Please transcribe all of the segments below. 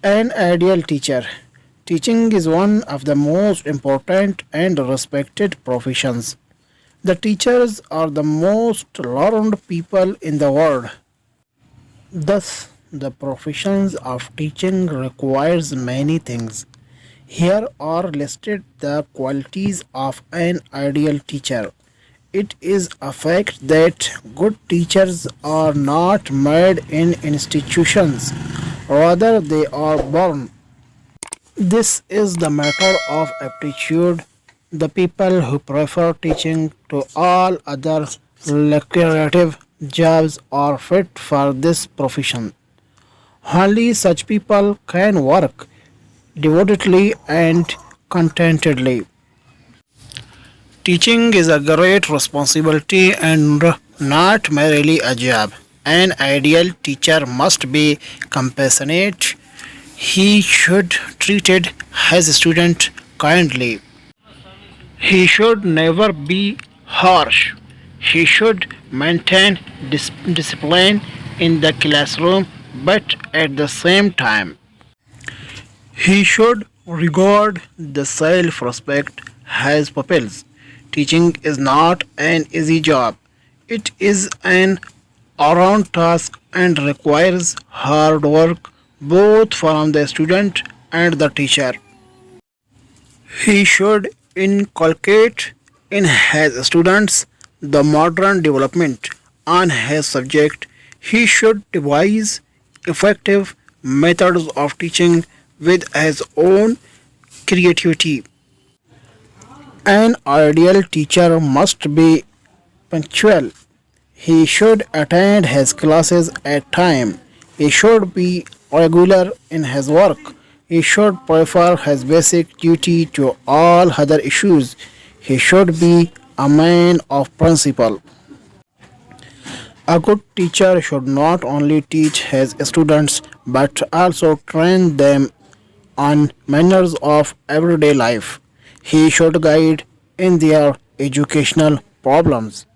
An ideal teacher. Teaching is one of the most important and respected professions. The teachers are the most learned people in the world. Thus, the professions of teaching requires many things. Here are listed the qualities of an ideal teacher. It is a fact that good teachers are not made in institutions, rather, they are born. This is the matter of aptitude. The people who prefer teaching to all other lucrative jobs are fit for this profession. Only such people can work devotedly and contentedly. Teaching is a great responsibility and not merely a job. An ideal teacher must be compassionate. He should treat his student kindly. He should never be harsh. He should maintain discipline in the classroom, but at the same time, he should regard the self respect as pupils. Teaching is not an easy job, it is an around task and requires hard work both from the student and the teacher. He should inculcate in his students the modern development on his subject. He should devise effective methods of teaching with his own creativity. An ideal teacher must be punctual. He should attend his classes at time. He should be regular in his work. He should prefer his basic duty to all other issues. He should be a man of principle. A good teacher should not only teach his students but also train them on manners of everyday life. He should guide in their educational problems.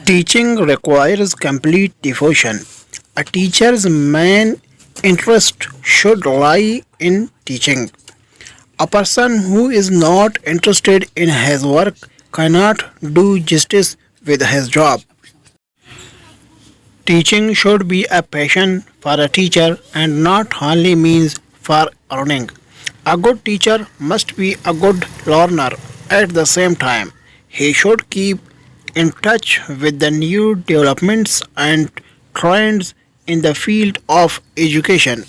Teaching requires complete devotion. A teacher's main interest should lie in teaching. A person who is not interested in his work cannot do justice with his job. Teaching should be a passion for a teacher and not only means for earning. A good teacher must be a good learner at the same time. He should keep in touch with the new developments and trends in the field of education.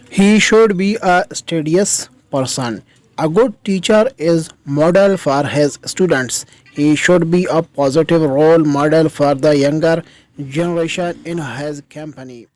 He should be a studious person. A good teacher is model for his students. He should be a positive role model for the younger generation in his company.